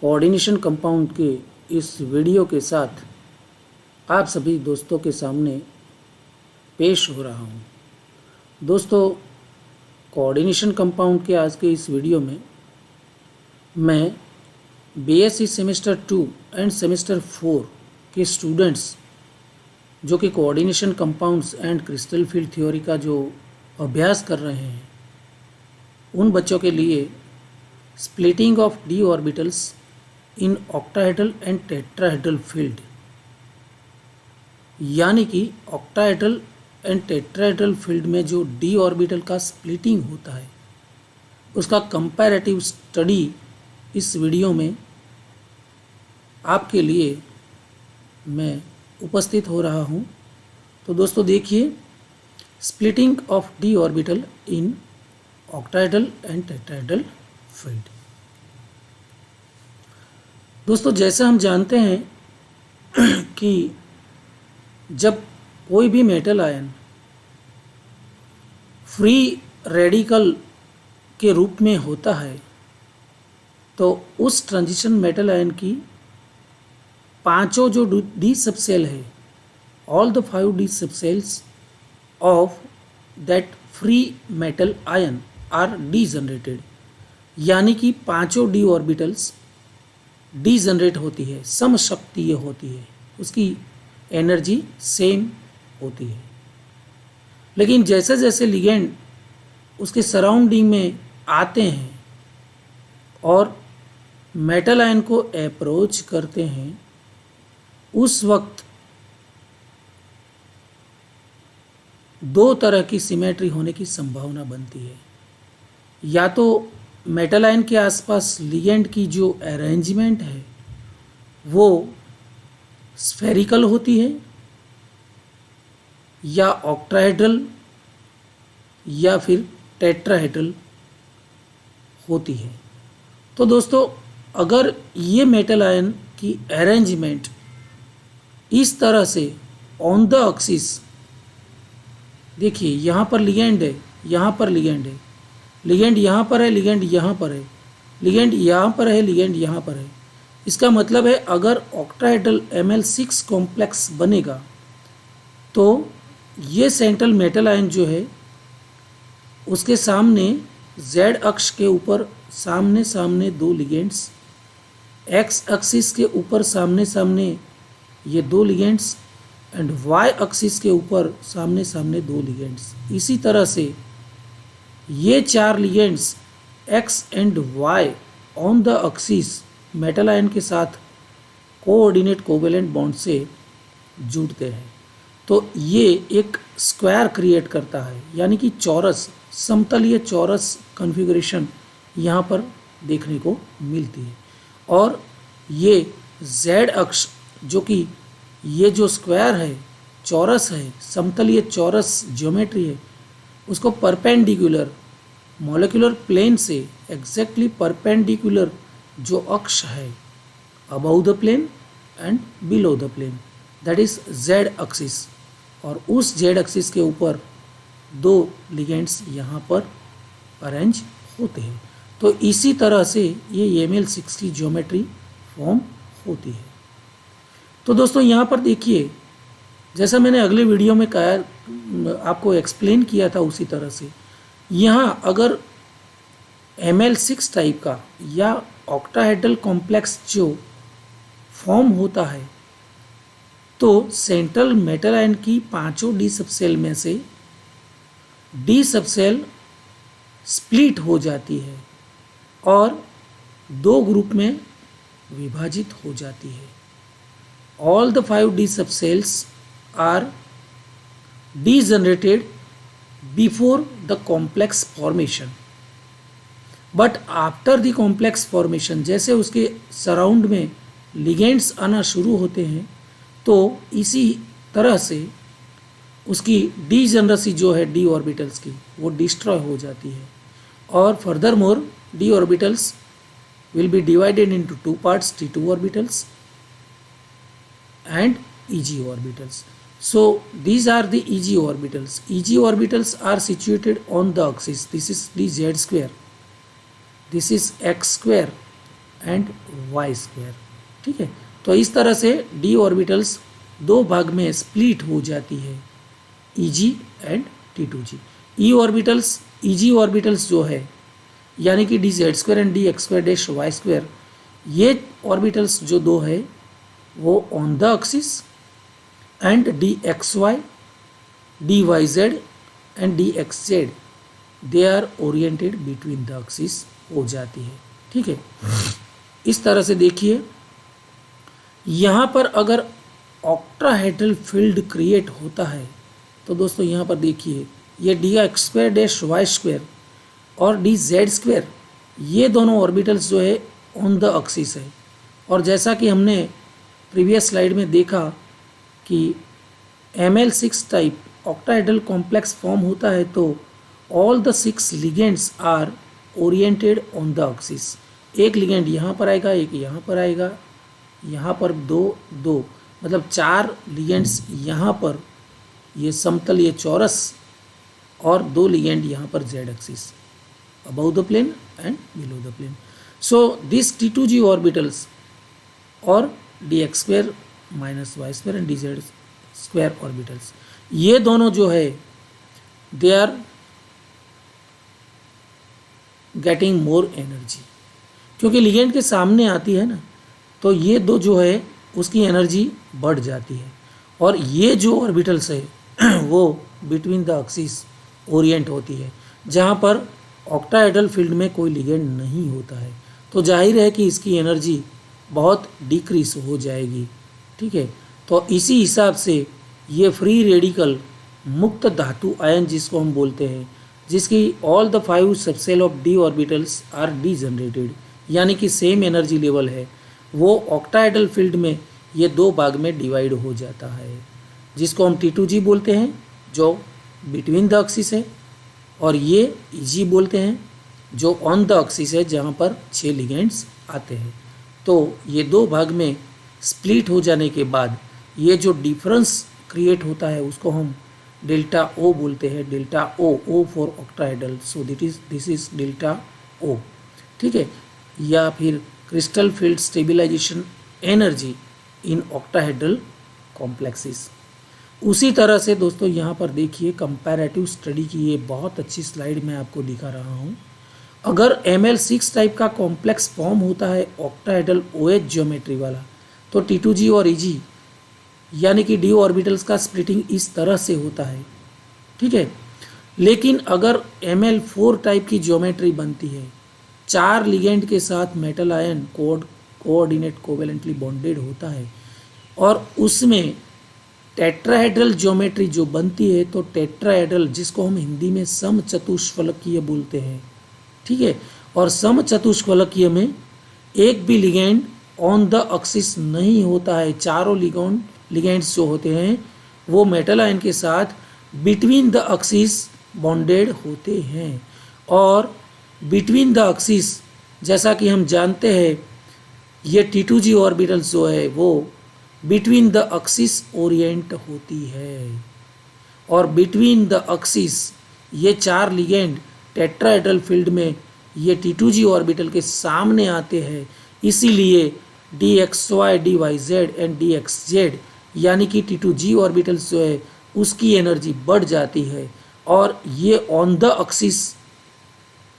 Coordination compound के इस video के साथ आप सभी दोस्तों के सामने पेश हो रहा हूँ। दोस्तों, कोऑर्डिनेशन कंपाउंड के आज के इस वीडियो में मैं बीएससी सेमेस्टर 2 एंड सेमेस्टर 4 के स्टूडेंट्स जो कि coordination compounds and crystal field theory का जो अभ्यास कर रहे हैं, उन बच्चों के लिए splitting of D orbitals in octahedral and tetrahedral field, यानी कि ऑक्टाहेड्रल एंड टेट्राहेड्रल फील्ड में जो डी ऑर्बिटल का स्प्लिटिंग होता है उसका कंपैरेटिव स्टडी इस वीडियो में आपके लिए मैं उपस्थित हो रहा हूं। तो दोस्तों देखिए, splitting of D orbital in octahedral and tetrahedral field. दोस्तों, जैसा हम जानते हैं कि जब कोई भी मेटल आयन फ्री रेडिकल के रूप में होता है तो उस ट्रांजिशन मेटल आयन की पांचों जो डी सबसेल है, all the 5 d subcells of that free metal ion R D generated, यानी कि पांचों डी ऑर्बिटल्स डी जनरेट होती है, समशक्तिय होती है, उसकी एनर्जी सेम होती है। लेकिन जैसे जैसे लिगेंड उसके सराउंडिंग में आते हैं और मेटल आयन को अप्रोच करते हैं, उस वक्त दो तरह की सिमेट्री होने की संभावना बनती है। या तो मेटल आयन के आसपास लिगेंड की जो अरेंजमेंट है वो स्फेरिकल होती है, या ऑक्टाहेड्रल या फिर टेट्राहेड्रल होती है। तो दोस्तों, अगर ये मेटल आयन की अरेंजमेंट इस तरह से ऑन द एक्सिस, देखिए यहाँ पर लिगेंड है, यहाँ पर लिगेंड है, लिगेंड यहाँ पर है, लिगेंड यहाँ पर है, लिगेंड यहाँ पर है, लिगेंड यहाँ पर है। इसका मतलब है अगर ऑक्टाहेड्रल Ml6 कॉम्प्लेक्स बनेगा तो ये सेंट्रल मेटल आयन जो है उसके सामने Z अक्ष के ऊपर सामने सामने दो लिगेंड्स, X एक्सिस के ऊपर सामने सामने ये दो लिगेंड्स एंड Y एक्सिस के ऊपर सामने सामने दो लिगेंड्स। इसी तरह से ये चार ligands X and Y on the axis metal ion के साथ कोऑर्डिनेट कोवेलेंट बॉन्ड से जुड़ते हैं, तो ये एक स्क्वायर क्रिएट करता है, यानी कि चौरस, समतलीय चौरस कॉन्फ़िगरेशन यहाँ पर देखने को मिलती है। और ये Z अक्ष जो कि ये जो स्क्वायर है, चौरस है, समतलीय चौरस ज्योमेट्री है, उसको परपेंडिकुलर मॉलिक्यूलर प्लेन से एग्जैक्टली परपेंडिकुलर जो अक्ष है above the plane and below the plane, that is Z axis, और उस Z एक्सिस के ऊपर दो लिगेंड्स यहाँ पर अरेंज होते हैं। तो इसी तरह से ये Ml6 की ज्योमेट्री फॉर्म होती है। तो दोस्तों यहाँ पर देखिए, जैसा मैंने अगले वीडियो में कहा, आपको एक्सप्लेन किया था, उसी तरह से यहाँ अगर Ml6 टाइप का या ऑक्टाहेड्रल कॉम्प्लेक्स जो फॉर्म होता है तो सेंट्रल मेटल आयन की पांचों डी सबसेल में से डी सबसेल स्प्लिट हो जाती है और दो ग्रुप में विभाजित हो जाती है। All the 5 d subshells are degenerated before the complex formation, but after the complex formation, जैसे उसके सराउंड में लिगेंड्स आना शुरू होते हैं तो इसी तरह से उसकी डीजेनरेसी जो है डी ऑर्बिटल्स की वो डिस्ट्रॉय हो जाती है। और further more D orbitals will be divided into 2 parts, T2 orbitals and EG orbitals. So these are the EG orbitals. EG orbitals are situated on the axis. This is the Z square, this is X square, and y square. ठीक है, तो इस तरह से D orbitals दो भाग में split हो जाती है, Eg and T2g। E orbitals, Eg orbitals जो है यानी कि d z square and d x square dash y square, ये ऑर्बिटल्स जो दो है वो on the axis, and d x y, d y z and d x z they are oriented between the axis हो जाती है। ठीक है, इस तरह से देखिए यहाँ पर अगर ऑक्टाहेड्रल फील्ड क्रिएट होता है तो दोस्तों यहाँ पर देखिए ये d x square dash y square और डी जेड स्क्वायर, ये दोनों ऑर्बिटल्स जो है ऑन द एक्सिस है। और जैसा कि हमने प्रीवियस स्लाइड में देखा कि ML6 type octahedral complex form होता है तो all the 6 ligands are oriented on the axis. एक लिगेंड यहाँ पर आएगा, एक यहाँ पर आएगा, यहाँ पर दो मतलब 4 लिगेंड्स यहाँ पर, ये समतल, ये चौरस, और 2 लिगेंड यहाँ पर Z axis, above the plane and below the plane. So these T2g orbitals or dx square minus y square and dz square orbitals, ये दोनों जो है they are getting more energy, क्योंकि लिगेंड के सामने आती है ना, तो ये दो जो है उसकी एनर्जी बढ़ जाती है। और ये जो ऑर्बिटल्स है वो बिटवीन द एक्सिस ओरिएंट होती है, जहाँ पर ऑक्टाहेड्रल फील्ड में कोई लिगेंड नहीं होता है, तो जाहिर है कि इसकी एनर्जी बहुत डिक्रीज हो जाएगी। ठीक है, तो इसी हिसाब से ये फ्री रेडिकल मुक्त धातु आयन जिसको हम बोलते हैं, जिसकी all the 5 subshell of D orbitals R D generated, यानी कि सेम एनर्जी लेवल है, वो ऑक्टाहेड्रल फील्ड में ये दो भाग में डिवाइड हो जाता है, जिसको हम T2g बोलते हैं जो बिटवीन द एक्सिस है, और ये Eg बोलते हैं जो ऑन द एक्सिस है जहाँ पर 6 लिगेंड्स आते हैं। तो ये दो भाग में स्प्लिट हो जाने के बाद ये जो डिफरेंस क्रिएट होता है उसको हम डेल्टा O बोलते हैं, delta O for octahedral, so this is delta O। ठीक है, या फिर crystal field stabilisation energy in octahedral complexes. उसी तरह से दोस्तों यहाँ पर देखिए कंपैरेटिव स्टडी की ये बहुत अच्छी स्लाइड मैं आपको दिखा रहा हूँ। अगर ML6 टाइप का कॉम्प्लेक्स फॉर्म होता है ऑक्टाहेड्रल OH ज्योमेट्री वाला, तो T2g और Eg यानी कि डी ऑर्बिटल्स का स्प्लिटिंग इस तरह से होता है। ठीक है, लेकिन अगर ML4 टाइप की ज्योमेट्री बनती है, 4 लिगेंड के साथ metal ion coordinate covalently bonded होता है, और उसमें टेट्राहेड्रल ज्योमेट्री जो बनती है, तो टेट्राहेड्रल जिसको हम हिंदी में समचतुष्फलकीय बोलते हैं। ठीक है, और समचतुष्फलकीय में एक भी लिगेंड ऑन द एक्सिस नहीं होता है, चारों लिगेंड्स जो होते हैं वो मेटल आयन के साथ बिटवीन द एक्सिस बॉन्डेड होते हैं। और बिटवीन द एक्सिस जैसा कि हम जानते हैं ये T2g ऑर्बिटल्स जो है वो बिटवीन द एक्सिस ओरिएंट होती है, और बिटवीन द एक्सिस ये 4 लिगेंड टेट्राहेड्रल फील्ड में ये T2g ऑर्बिटल के सामने आते हैं, इसीलिए dxy dyz एंड dxz यानी कि T2g ऑर्बिटल्स जो है उसकी एनर्जी बढ़ जाती है, और ये ऑन द एक्सिस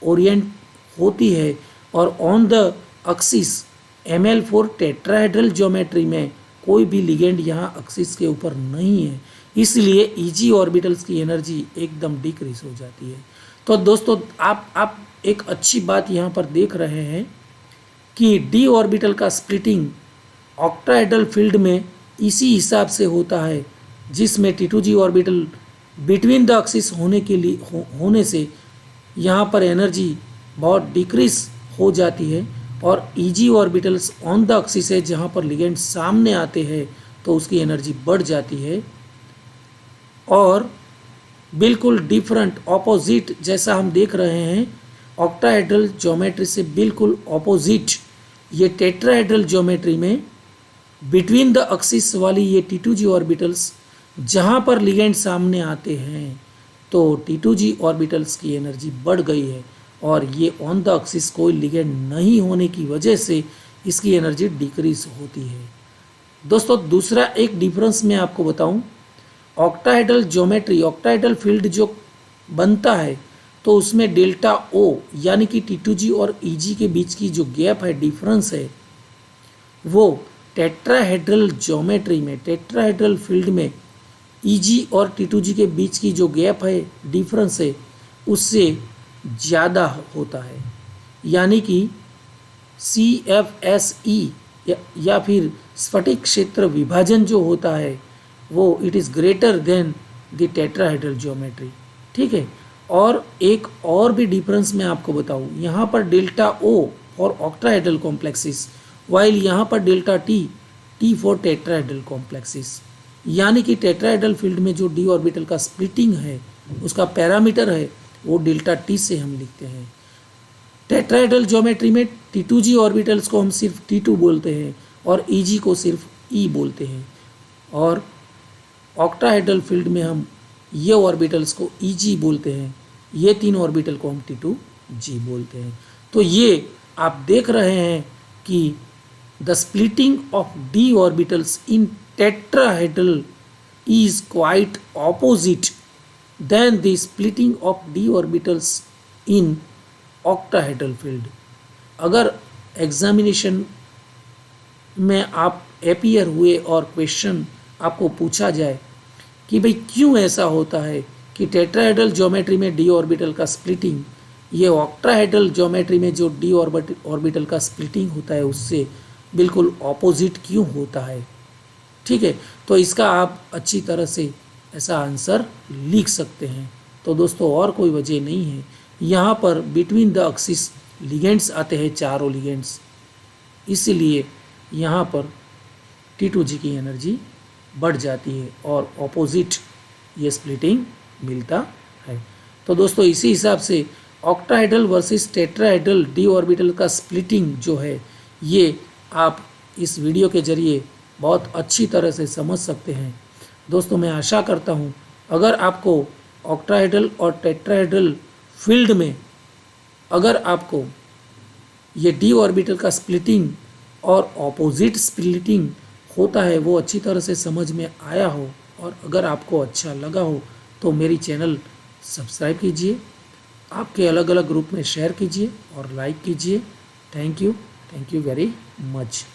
ओरिएंट होती है। और on the axis ML4 tetrahedral geometry में कोई भी लिगेंड यहाँ एक्सिस के ऊपर नहीं है, इसलिए Eg ऑर्बिटल्स की एनर्जी एकदम डिक्रीज हो जाती है। तो दोस्तों आप एक अच्छी बात यहाँ पर देख रहे हैं कि डी ऑर्बिटल का स्प्लिटिंग ऑक्टाहेड्रल फील्ड में इसी हिसाब से होता है, जिसमें T2g orbital between the axis होने से यहाँ पर एनर्जी बहुत डिक्रीज हो जाती है, और Eg orbitals on the axis है जहाँ पर लिगेंड सामने आते हैं तो उसकी एनर्जी बढ़ जाती है। और बिल्कुल डिफरेंट ऑपोजिट जैसा हम देख रहे हैं ऑक्टाहेड्रल ज्योमेट्री से बिल्कुल ऑपोजिट ये टेट्राहेड्रल ज्योमेट्री में बिटवीन द एक्सिस वाली ये T2g ऑर्बिटल्स जहाँ पर लिगेंड सामने आते हैं तो T2g ऑर्बिटल्स की एनर्जी बढ़ गई है, और ये ऑन द एक्सिस कोई लिगेंड नहीं होने की वजह से इसकी एनर्जी डिक्रीज होती है। दोस्तों दूसरा एक डिफरेंस मैं आपको बताऊं, ऑक्टाहेड्रल ज्योमेट्री, ऑक्टाहेड्रल फील्ड जो बनता है तो उसमें डेल्टा ओ यानी कि T2G और EG के बीच की जो गैप है, डिफरेंस है, वो टेट्राहेड्रल ज्योमेट्री में, टेट्राहेड्रल फील्ड में EG और T2G के बीच की जो गैप है, डिफरेंस है, उससे ज़्यादा होता है। यानी कि CFSE या फिर स्फटिक क्षेत्र विभाजन जो होता है वो it is greater than the tetrahedral geometry. ठीक है। और एक और भी डिफरेंस मैं आपको बताऊं, यहाँ पर delta O for octahedral complexes, while यहाँ पर delta T for tetrahedral complexes. यानी कि टेट्राहेड्रल फील्ड में जो d ऑर्बिटल का स्प्लिटिंग है उसका पैरामीटर है वो डेल्टा T से हम लिखते हैं। टेट्राहेड्रल ज्योमेट्री में T2G ऑर्बिटल्स को हम सिर्फ T2 बोलते हैं और EG को सिर्फ E बोलते हैं, और ऑक्टाहेड्रल फील्ड में हम ये ऑर्बिटल्स को EG बोलते हैं, ये तीन ऑर्बिटल को हम T2G बोलते हैं। तो ये आप देख रहे हैं कि the splitting of d orbitals in tetrahedral is quite opposite than the splitting of d orbitals in octahedral field. अगर एग्जामिनेशन में आप अपीयर हुए और क्वेश्चन आपको पूछा जाए कि भाई क्यों ऐसा होता है कि टेट्राहेड्रल ज्योमेट्री में d ऑर्बिटल का स्प्लिटिंग ये ऑक्टाहेड्रल ज्योमेट्री में जो d ऑर्बिटल का स्प्लिटिंग होता है उससे बिल्कुल ऑपोजिट क्यों होता है, ठीक है, तो इसका आप अच्छी तरह से ऐसा आंसर लिख सकते हैं। तो दोस्तों और कोई वजह नहीं है, यहाँ पर बिटवीन द एक्सिस लिगेंड्स आते हैं, चारों लिगेंड्स, इसीलिए यहाँ पर T2G की एनर्जी बढ़ जाती है और ऑपोजिट ये स्प्लिटिंग मिलता है। तो दोस्तों इसी हिसाब से octahedral versus tetrahedral d orbital का स्प्लिटिंग जो है ये आप इस वीडियो के जरिए बहुत अच्छी तरह से समझ सकते हैं। दोस्तों मैं आशा करता हूँ अगर आपको ऑक्टाहेड्रल और टेट्राहेड्रल फील्ड में अगर आपको ये d ऑर्बिटल का स्प्लिटिंग और ऑपोजिट स्प्लिटिंग होता है वो अच्छी तरह से समझ में आया हो, और अगर आपको अच्छा लगा हो तो मेरी चैनल सब्सक्राइब कीजिए, आपके अलग अलग ग्रुप में शेयर कीजिए और लाइक कीजिए। Thank you very much.